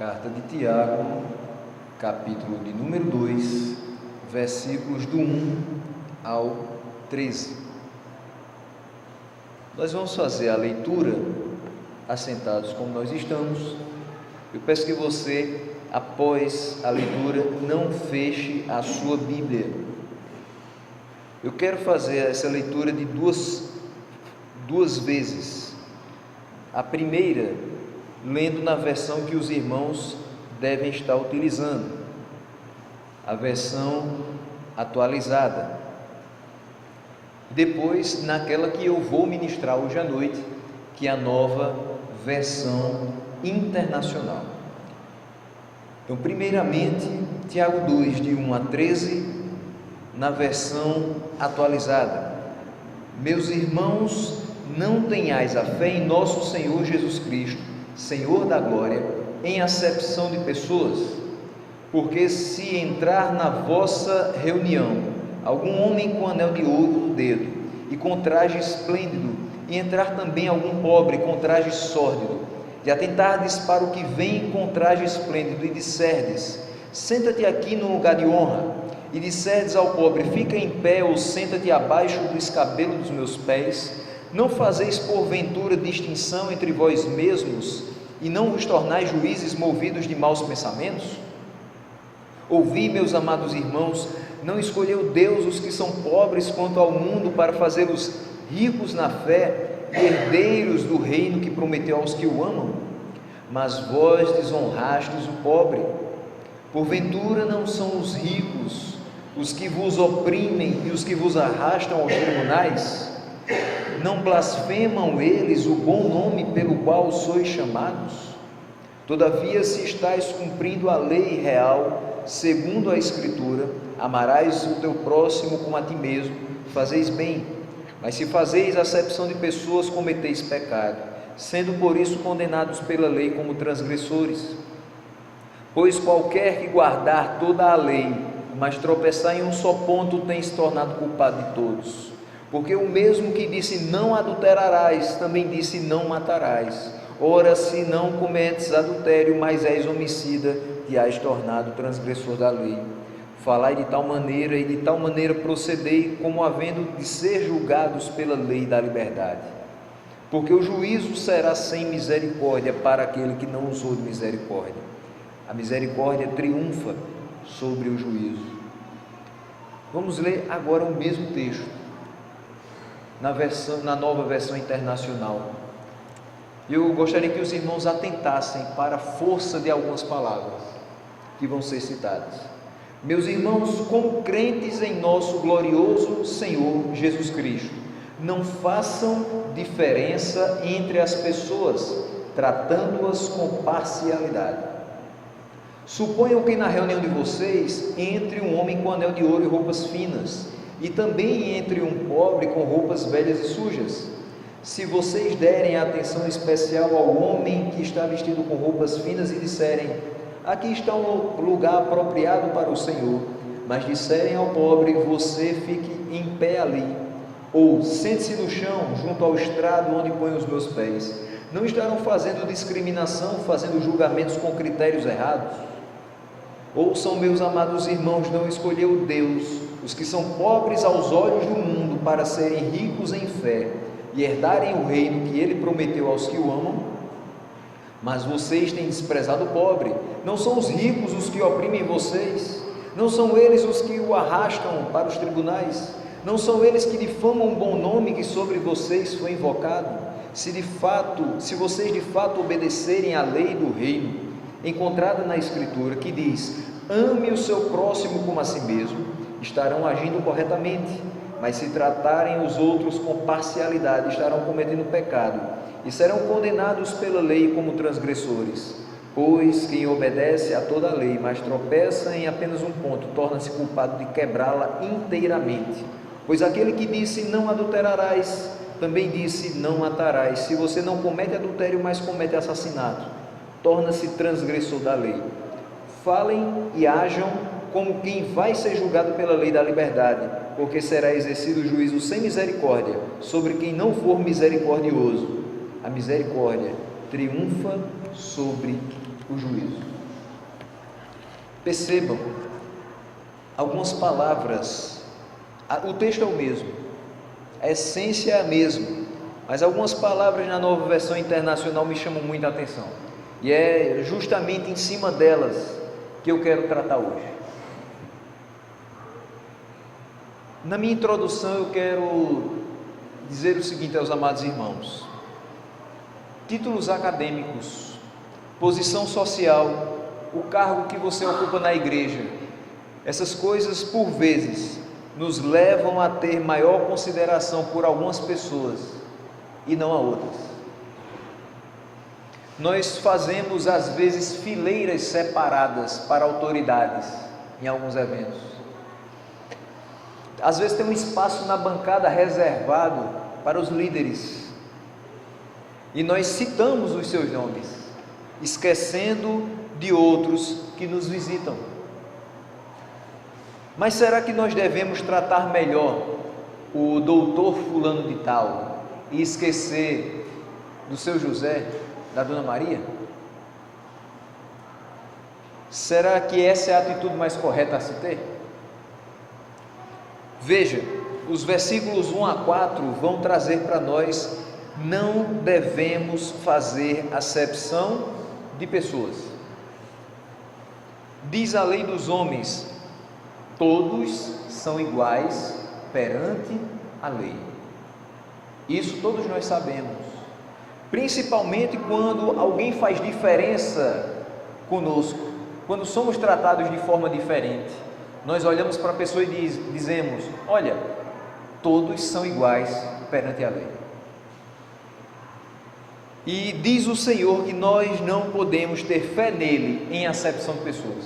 Carta de Tiago, capítulo de número 2, versículos do 1 ao 13. Nós vamos fazer a leitura assentados como nós estamos. Eu peço que você, após a leitura, não feche a sua Bíblia. Eu quero fazer essa leitura de duas vezes. A primeira, lendo na versão que os irmãos devem estar utilizando, a versão atualizada. Depois, naquela que eu vou ministrar hoje à noite, que é a nova versão internacional. Então, primeiramente, Tiago 2, de 1 a 13, na versão atualizada. Meus irmãos, não tenhais a fé em nosso Senhor Jesus Cristo, Senhor da glória, em acepção de pessoas, porque se entrar na vossa reunião algum homem com anel de ouro no dedo e com traje esplêndido, e entrar também algum pobre com traje sórdido, e atentardes para o que vem com traje esplêndido, e disserdes: senta-te aqui no lugar de honra, e disserdes ao pobre: fica em pé, ou senta-te abaixo do escabelo dos meus pés, não fazeis porventura distinção entre vós mesmos, e não vos tornais juízes movidos de maus pensamentos? Ouvi, meus amados irmãos, não escolheu Deus os que são pobres quanto ao mundo, para fazê-los ricos na fé, herdeiros do reino que prometeu aos que o amam? Mas vós desonrastes o pobre. Porventura não são os ricos os que vos oprimem e os que vos arrastam aos tribunais? Não blasfemam eles o bom nome pelo qual sois chamados? Todavia, se estáis cumprindo a lei real, segundo a Escritura, amarás o teu próximo como a ti mesmo, fazeis bem. Mas se fazeis acepção de pessoas, cometeis pecado, sendo por isso condenados pela lei como transgressores. Pois qualquer que guardar toda a lei, mas tropeçar em um só ponto, tem se tornado culpado de todos. Porque o mesmo que disse não adulterarás, também disse não matarás. Ora, se não cometes adultério, mas és homicida, te has tornado transgressor da lei. Falai de tal maneira e de tal maneira procedei, como havendo de ser julgados pela lei da liberdade. Porque o juízo será sem misericórdia para aquele que não usou de misericórdia. A misericórdia triunfa sobre o juízo. Vamos ler agora o mesmo texto, na nova versão internacional. Eu gostaria que os irmãos atentassem para a força de algumas palavras que vão ser citadas. Meus irmãos, como crentes em nosso glorioso Senhor Jesus Cristo, não façam diferença entre as pessoas, tratando-as com parcialidade. Suponham que na reunião de vocês entre um homem com anel de ouro e roupas finas, e também entre um pobre com roupas velhas e sujas. Se vocês derem atenção especial ao homem que está vestido com roupas finas e disserem: aqui está um lugar apropriado para o Senhor, mas disserem ao pobre: você fique em pé ali, ou sente-se no chão junto ao estrado onde põe os meus pés, não estarão fazendo discriminação, fazendo julgamentos com critérios errados? Ouçam, meus amados irmãos, não escolheu Deus os que são pobres aos olhos do mundo para serem ricos em fé e herdarem o reino que ele prometeu aos que o amam? Mas vocês têm desprezado o pobre. Não são os ricos os que oprimem vocês? Não são eles os que o arrastam para os tribunais? Não são eles que difamam o bom nome que sobre vocês foi invocado? Se vocês de fato obedecerem à lei do reino, encontrada na Escritura, que diz: ame o seu próximo como a si mesmo, estarão agindo corretamente. Mas se tratarem os outros com parcialidade, estarão cometendo pecado e serão condenados pela lei como transgressores. Pois quem obedece a toda a lei, mas tropeça em apenas um ponto, torna-se culpado de quebrá-la inteiramente. Pois aquele que disse não adulterarás, também disse não matarás. Se você não comete adultério, mas comete assassinato, torna-se transgressor da lei. Falem e hajam como quem vai ser julgado pela lei da liberdade, porque será exercido o juízo sem misericórdia sobre quem não for misericordioso. A misericórdia triunfa sobre o juízo. Percebam, algumas palavras, o texto é o mesmo, a essência é a mesma, mas algumas palavras na Nova Versão Internacional me chamam muita atenção, e é justamente em cima delas que eu quero tratar hoje. Na minha introdução eu quero dizer o seguinte aos amados irmãos: títulos acadêmicos, posição social, o cargo que você ocupa na igreja, essas coisas por vezes nos levam a ter maior consideração por algumas pessoas e não a outras. Nós fazemos às vezes fileiras separadas para autoridades em alguns eventos. Às vezes tem um espaço na bancada reservado para os líderes e nós citamos os seus nomes, esquecendo de outros que nos visitam. Mas será que nós devemos tratar melhor o doutor fulano de tal e esquecer do seu José, da dona Maria? Será que essa é a atitude mais correta a se ter? Veja, os versículos 1 a 4 vão trazer para nós: não devemos fazer acepção de pessoas. Diz a lei dos homens: todos são iguais perante a lei. Isso todos nós sabemos, principalmente quando alguém faz diferença conosco, quando somos tratados de forma diferente. Nós olhamos para a pessoa e dizemos: olha, todos são iguais perante a lei. E diz o Senhor que nós não podemos ter fé nele em acepção de pessoas.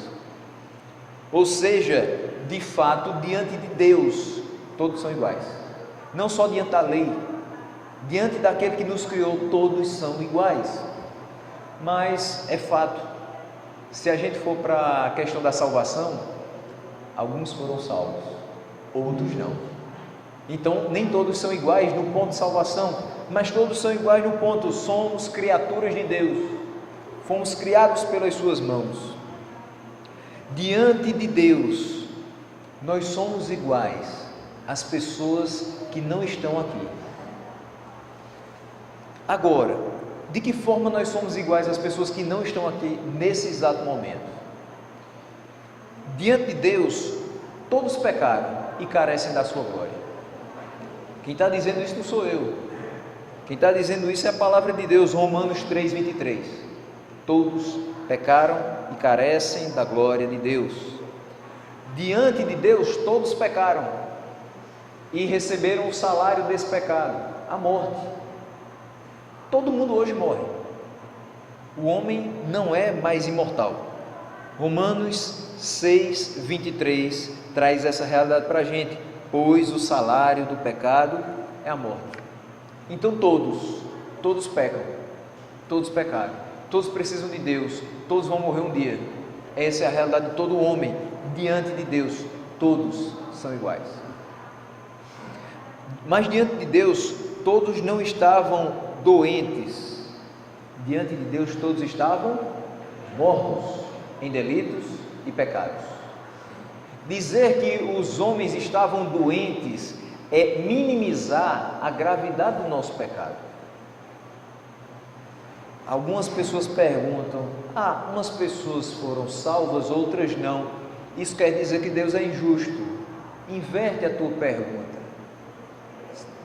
Ou seja, de fato, diante de Deus, todos são iguais. Não só diante da lei, diante daquele que nos criou, todos são iguais. Mas é fato, se a gente for para a questão da salvação, alguns foram salvos, outros não. Então, nem todos são iguais no ponto de salvação, mas todos são iguais no ponto: somos criaturas de Deus, fomos criados pelas suas mãos. Diante de Deus, nós somos iguais às pessoas que não estão aqui. Agora, de que forma nós somos iguais às pessoas que não estão aqui nesse exato momento? Diante de Deus, todos pecaram e carecem da sua glória. Quem está dizendo isso não sou eu. Quem está dizendo isso é a palavra de Deus, Romanos 3:23. Todos pecaram e carecem da glória de Deus. Diante de Deus, todos pecaram e receberam o salário desse pecado, a morte. Todo mundo hoje morre. O homem não é mais imortal. Romanos 6:23 traz essa realidade para a gente: pois o salário do pecado é a morte. Então todos pecam, todos pecaram, todos precisam de Deus, todos vão morrer um dia. Essa é a realidade de todo homem. Diante de Deus, todos são iguais. Mas diante de Deus, todos não estavam doentes. Diante de Deus, todos estavam mortos em delitos e pecados. Dizer que os homens estavam doentes é minimizar a gravidade do nosso pecado. Algumas pessoas perguntam: umas pessoas foram salvas, outras não. Isso quer dizer que Deus é injusto? Inverte a tua pergunta.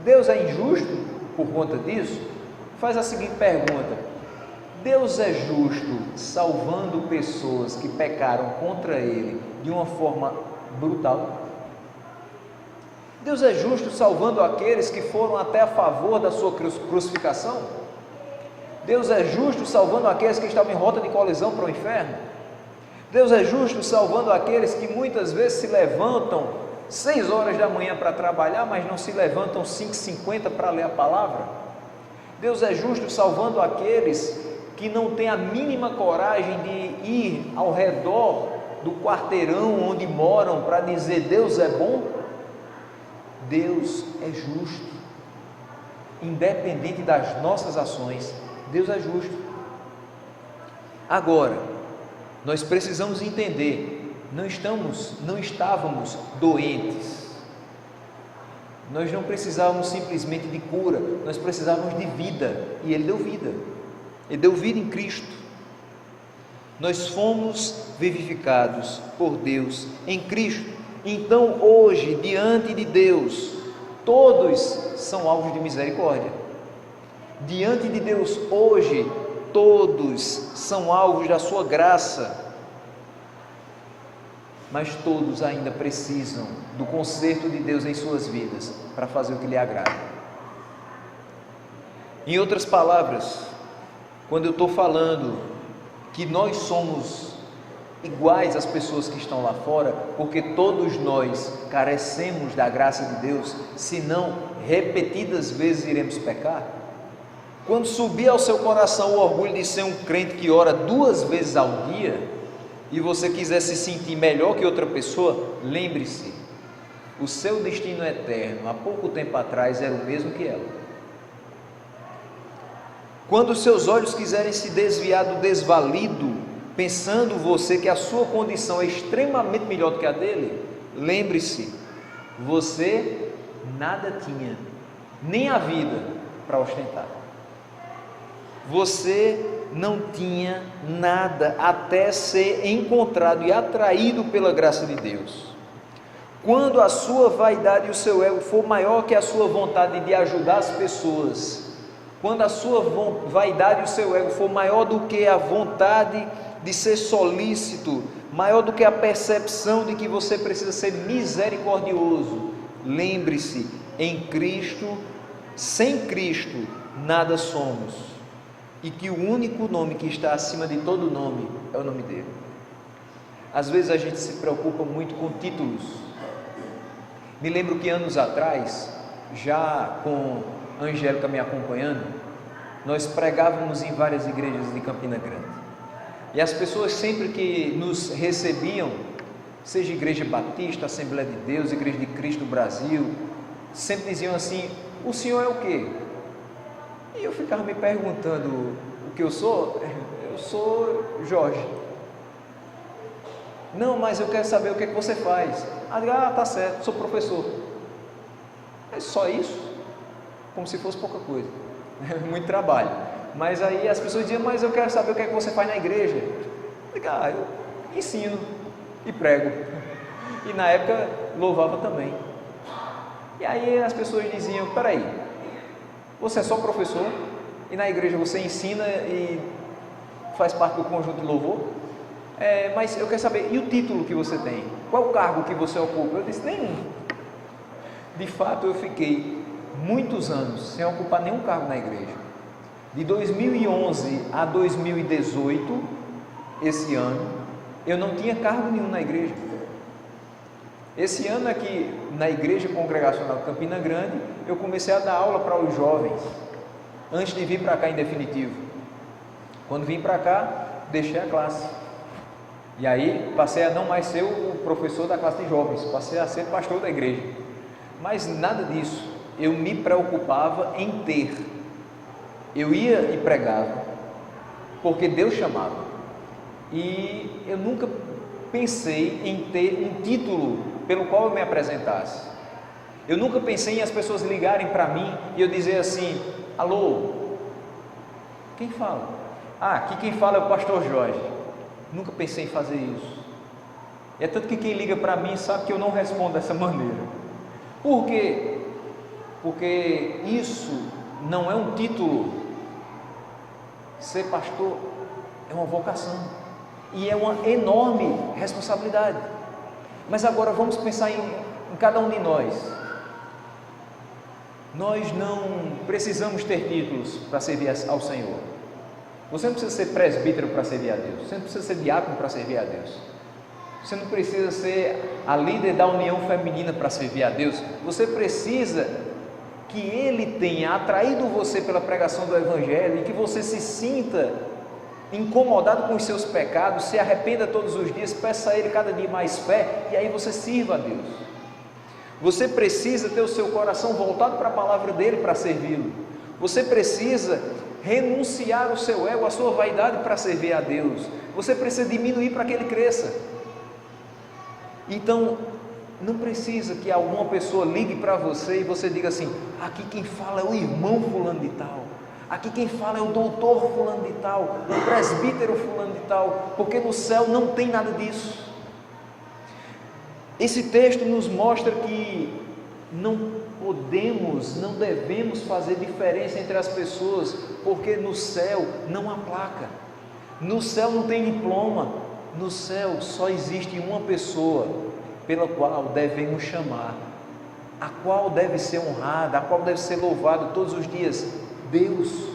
Deus é injusto por conta disso? Faz a seguinte pergunta: Deus é justo salvando pessoas que pecaram contra Ele de uma forma brutal? Deus é justo salvando aqueles que foram até a favor da sua crucificação? Deus é justo salvando aqueles que estavam em rota de colisão para o inferno? Deus é justo salvando aqueles que muitas vezes se levantam 6 horas da manhã para trabalhar, mas não se levantam 5h50 para ler a palavra? Deus é justo salvando aqueles que não têm a mínima coragem de ir ao redor do quarteirão onde moram para dizer: Deus é bom? Deus é justo, independente das nossas ações. Deus é justo. Agora, Nós precisamos entender, não estávamos doentes. Nós não precisávamos simplesmente de cura, nós precisávamos de vida, e Ele deu vida. Ele deu vida em Cristo. Nós fomos vivificados por Deus em Cristo. Então hoje, diante de Deus, todos são alvos de misericórdia. Diante de Deus hoje, todos são alvos da sua graça. Mas todos ainda precisam do conserto de Deus em suas vidas para fazer o que lhe agrada. Em outras palavras, quando eu estou falando que nós somos iguais às pessoas que estão lá fora, porque todos nós carecemos da graça de Deus, senão repetidas vezes iremos pecar. Quando subir ao seu coração o orgulho de ser um crente que ora 2 vezes ao dia, e você quiser se sentir melhor que outra pessoa, lembre-se, o seu destino eterno, há pouco tempo atrás, era o mesmo que ela. Quando os seus olhos quiserem se desviar do desvalido, pensando você que a sua condição é extremamente melhor do que a dele, lembre-se, você nada tinha, nem a vida para ostentar. Você não tinha nada até ser encontrado e atraído pela graça de Deus. Quando a sua vaidade e o seu ego for maior que a sua vontade de ajudar as pessoas, quando a sua vaidade e o seu ego for maior do que a vontade de ser solícito, maior do que a percepção de que você precisa ser misericordioso, lembre-se, em Cristo, sem Cristo, nada somos, e que o único nome que está acima de todo nome é o nome dele. Às vezes a gente se preocupa muito com títulos. Me lembro que anos atrás, já com a Angélica me acompanhando, nós pregávamos em várias igrejas de Campina Grande, e as pessoas sempre que nos recebiam, seja Igreja Batista, Assembleia de Deus, Igreja de Cristo do Brasil, sempre diziam assim: o senhor é o quê? E eu ficava me perguntando o que eu sou. Eu sou Jorge. Não, mas eu quero saber o que é que você faz. Ah, tá certo, sou professor. É só isso? Como se fosse pouca coisa. Muito trabalho. Mas aí as pessoas diziam: mas eu quero saber o que é que você faz na igreja. Eu digo: eu ensino e prego. E na época louvava também. E aí as pessoas diziam: peraí, você é só professor e na igreja você ensina e faz parte do conjunto de louvor? Mas eu quero saber, e o título que você tem? Qual o cargo que você ocupa? Eu disse: nenhum. De fato, eu fiquei muitos anos sem ocupar nenhum cargo na igreja. De 2011 a 2018, esse ano, eu não tinha cargo nenhum na igreja. Esse ano aqui, na Igreja Congregacional Campina Grande, eu comecei a dar aula para os jovens, antes de vir para cá em definitivo. Quando vim para cá, deixei a classe. E aí, passei a não mais ser o professor da classe de jovens, passei a ser pastor da igreja. Mas nada disso, eu me preocupava em ter. Eu ia e pregava, porque Deus chamava. E eu nunca pensei em ter um título pelo qual eu me apresentasse. Eu nunca pensei em as pessoas ligarem para mim e eu dizer assim: alô, quem fala? Aqui quem fala é o pastor Jorge. Nunca pensei em fazer isso. É tanto que quem liga para mim sabe que eu não respondo dessa maneira. Por quê? Porque isso não é um título. Ser pastor é uma vocação e é uma enorme responsabilidade. Mas agora vamos pensar em cada um de nós. Nós não precisamos ter títulos para servir ao Senhor. Você não precisa ser presbítero para servir a Deus. Você não precisa ser diácono para servir a Deus. Você não precisa ser a líder da união feminina para servir a Deus. Você precisa que Ele tenha atraído você pela pregação do Evangelho e que você se sinta incomodado com os seus pecados, se arrependa todos os dias, peça a Ele cada dia mais fé e aí você sirva a Deus. Você precisa ter o seu coração voltado para a palavra dEle para servi-lo. Você precisa renunciar o seu ego, a sua vaidade para servir a Deus. você precisa diminuir para que ele cresça. Então, não precisa que alguma pessoa ligue para você e você diga assim: aqui quem fala é o irmão fulano de tal, aqui quem fala é o doutor fulano de tal, o presbítero fulano de tal, porque no céu não tem nada disso. Esse texto nos mostra que não podemos, não devemos fazer diferença entre as pessoas, porque no céu não há placa, no céu não tem diploma, no céu só existe uma pessoa pela qual devemos chamar, a qual deve ser honrada, a qual deve ser louvado todos os dias: Deus.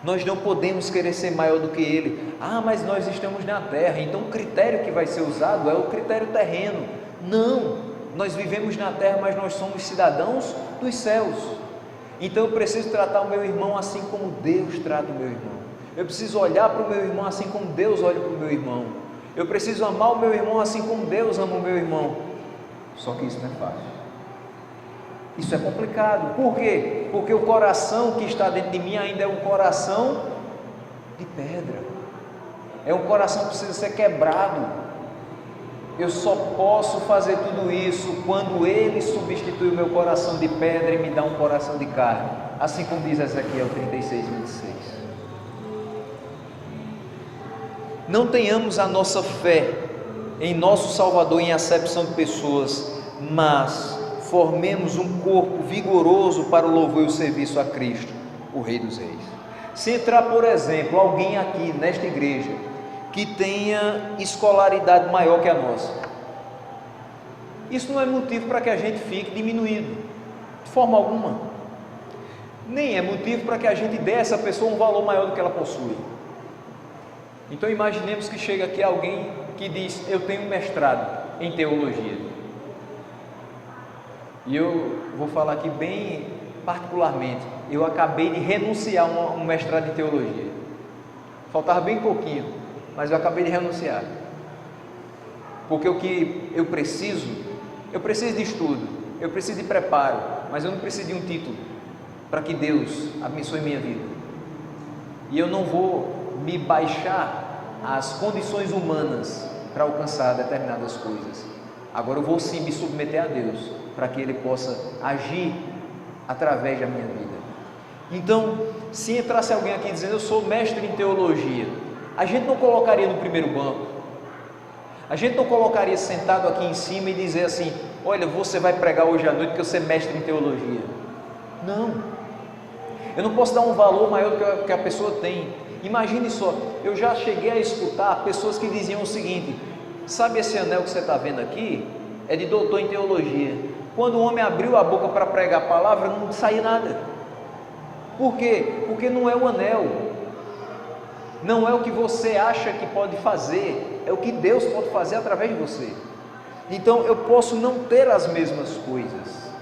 Nós não podemos querer ser maior do que Ele. Mas nós estamos na terra, então o critério que vai ser usado é o critério terreno. Não, nós vivemos na terra, mas nós somos cidadãos dos céus. Então eu preciso tratar o meu irmão assim como Deus trata o meu irmão. Eu preciso olhar para o meu irmão assim como Deus olha para o meu irmão. Eu preciso amar o meu irmão assim como Deus ama o meu irmão. Só que isso não é fácil. Isso é complicado. Por quê? Porque o coração que está dentro de mim ainda é um coração de pedra. É um coração que precisa ser quebrado. Eu só posso fazer tudo isso quando Ele substitui o meu coração de pedra e me dá um coração de carne. Assim como diz Ezequiel 36:26. Não tenhamos a nossa fé em nosso Salvador em acepção de pessoas, mas formemos um corpo vigoroso para o louvor e o serviço a Cristo, o Rei dos Reis. Se entrar, por exemplo, alguém aqui nesta igreja que tenha escolaridade maior que a nossa, isso não é motivo para que a gente fique diminuído, de forma alguma. Nem é motivo para que a gente dê a essa pessoa um valor maior do que ela possui. Então imaginemos que chega aqui alguém que diz: eu tenho um mestrado em teologia. E eu vou falar aqui bem particularmente, eu acabei de renunciar a um mestrado em teologia. Faltava bem pouquinho, mas eu acabei de renunciar. Porque o que eu preciso de estudo, eu preciso de preparo, mas eu não preciso de um título para que Deus abençoe minha vida. E eu não vou me baixar às condições humanas para alcançar determinadas coisas. Agora eu vou sim me submeter a Deus, para que Ele possa agir através da minha vida. Então, se entrasse alguém aqui dizendo: eu sou mestre em teologia, a gente não colocaria no primeiro banco, a gente não colocaria sentado aqui em cima e dizer assim: olha, você vai pregar hoje à noite porque você é mestre em teologia. Não, eu não posso dar um valor maior do que a pessoa tem. Imagine só, eu já cheguei a escutar pessoas que diziam o seguinte: sabe esse anel que você está vendo aqui? É de doutor em teologia. Quando o homem abriu a boca para pregar a palavra, não saía nada. Por quê? Porque não é o anel, não é o que você acha que pode fazer, é o que Deus pode fazer através de você. Então eu posso não ter as mesmas coisas,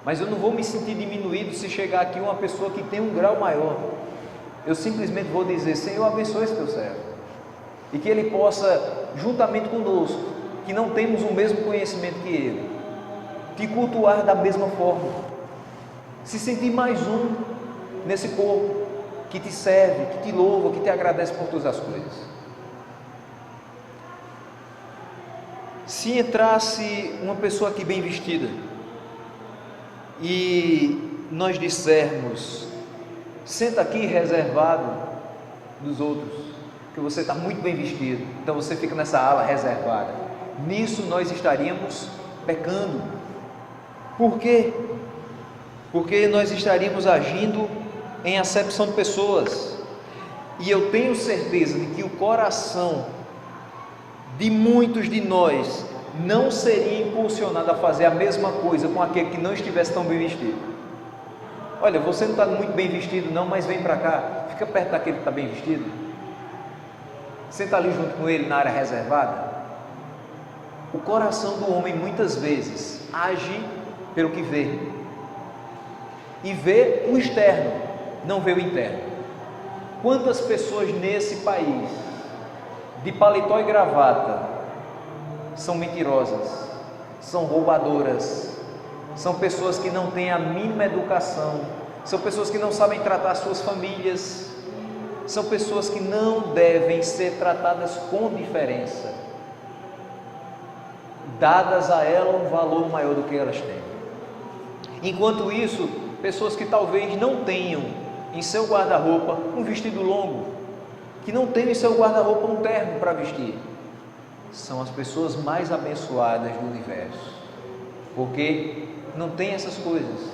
mas eu não vou me sentir diminuído se chegar aqui uma pessoa que tem um grau maior. Eu simplesmente vou dizer: Senhor, abençoe esse teu servo, e que ele possa, juntamente conosco, que não temos o mesmo conhecimento que ele, te cultuar da mesma forma, se sentir mais um nesse corpo que te serve, que te louva, que te agradece por todas as coisas. Se entrasse uma pessoa aqui bem vestida e nós dissermos: senta aqui reservado dos outros, que você está muito bem vestido, então você fica nessa ala reservada, nisso nós estaríamos pecando. Por quê? Porque nós estaríamos agindo em acepção de pessoas, e eu tenho certeza de que o coração de muitos de nós não seria impulsionado a fazer a mesma coisa com aquele que não estivesse tão bem vestido. Olha, você não está muito bem vestido não, mas vem para cá, fica perto daquele que está bem vestido, senta ali junto com ele na área reservada. O coração do homem muitas vezes age pelo que vê, e vê o externo, não vê o interno. Quantas pessoas nesse país, de paletó e gravata, são mentirosas, são roubadoras, são pessoas que não têm a mínima educação, são pessoas que não sabem tratar suas famílias, são pessoas que não devem ser tratadas com diferença, dadas a ela um valor maior do que elas têm. Enquanto isso, pessoas que talvez não tenham em seu guarda-roupa um vestido longo, que não tenham em seu guarda-roupa um terno para vestir, são as pessoas mais abençoadas do universo, porque não tem essas coisas,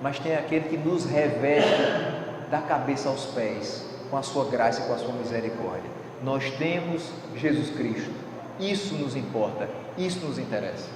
mas tem aquele que nos reveste da cabeça aos pés, com a sua graça e com a sua misericórdia. Nós temos Jesus Cristo, isso nos importa, isso nos interessa.